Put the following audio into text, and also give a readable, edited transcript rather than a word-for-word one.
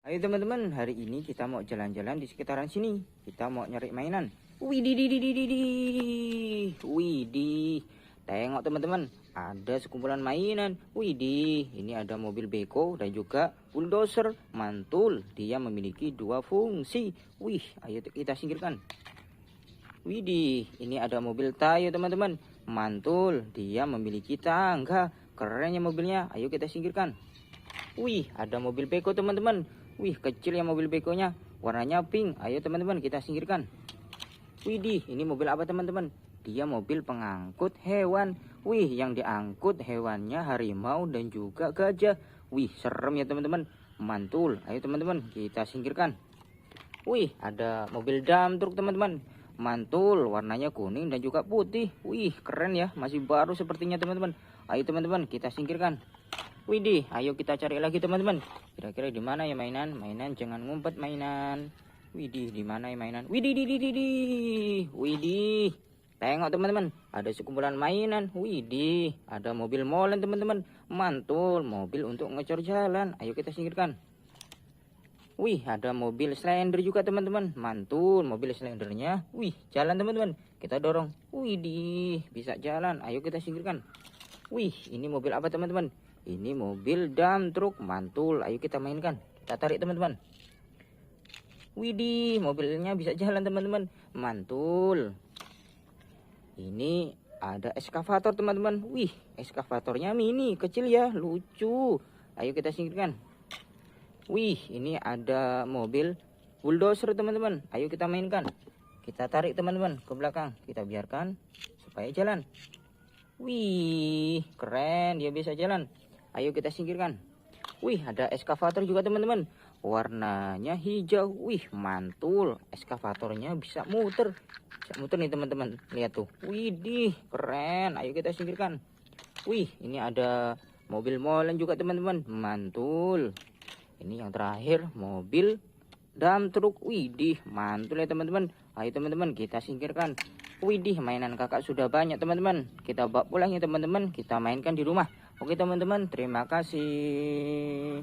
Ayo teman-teman, hari ini kita mau jalan-jalan di sekitaran sini. Kita mau nyari mainan. Widih, widih. Tengok teman-teman, ada sekumpulan mainan. Widih, ini ada mobil beko dan juga bulldozer mantul. Dia memiliki dua fungsi. Wih, ayo kita singkirkan. Widih, ini ada mobil Tayo teman-teman. Mantul, dia memiliki tangga. Kerennya mobilnya, ayo kita singkirkan. Wih, ada mobil beko teman-teman. Wih, kecil ya mobil bekonya. Warnanya pink. Ayo teman-teman kita singkirkan. Widih, ini mobil apa teman-teman? Dia mobil pengangkut hewan. Wih, yang diangkut hewannya harimau dan juga gajah. Wih, serem ya teman-teman. Mantul. Ayo teman-teman kita singkirkan. Wih, ada mobil dump truk teman-teman. Mantul, warnanya kuning dan juga putih. Wih, keren ya. Masih baru sepertinya teman-teman. Ayo teman-teman kita singkirkan. Widih, ayo kita cari lagi teman-teman. Kira-kira di mana ya mainan? Mainan jangan ngumpet mainan. Widih, di mana ya mainan? Widih, widih, widih. Tengok teman-teman, ada sekumpulan mainan. Widih, ada mobil molen teman-teman. Mantul, mobil untuk ngecor jalan. Ayo kita singkirkan. Wih, ada mobil slender juga teman-teman. Mantul, mobil slendernya. Wih, jalan teman-teman. Kita dorong. Widih, bisa jalan. Ayo kita singkirkan. Wih, ini mobil apa teman-teman? Ini mobil dump truk mantul. Ayo kita mainkan. Kita tarik teman-teman. Widih, mobilnya bisa jalan teman-teman. Mantul. Ini ada eskavator teman-teman. Wih, eskavatornya mini, kecil ya, lucu. Ayo kita singkirkan. Wih, ini ada mobil bulldozer teman-teman. Ayo kita mainkan. Kita tarik teman-teman ke belakang. Kita biarkan supaya jalan. Wih, keren, dia bisa jalan. Ayo kita singkirkan. Wih, ada eskavator juga teman-teman. Warnanya hijau. Wih, mantul. Eskavatornya bisa muter. Bisa muter nih teman-teman. Lihat tuh. Widih, keren. Ayo kita singkirkan. Wih, ini ada mobil molen juga teman-teman. Mantul. Ini yang terakhir, mobil dump truk. Widih, mantul ya teman-teman. Ayo teman-teman kita singkirkan. Widih, mainan kakak sudah banyak teman-teman. Kita bawa pulang ya teman-teman. Kita mainkan di rumah. Oke teman-teman, terima kasih.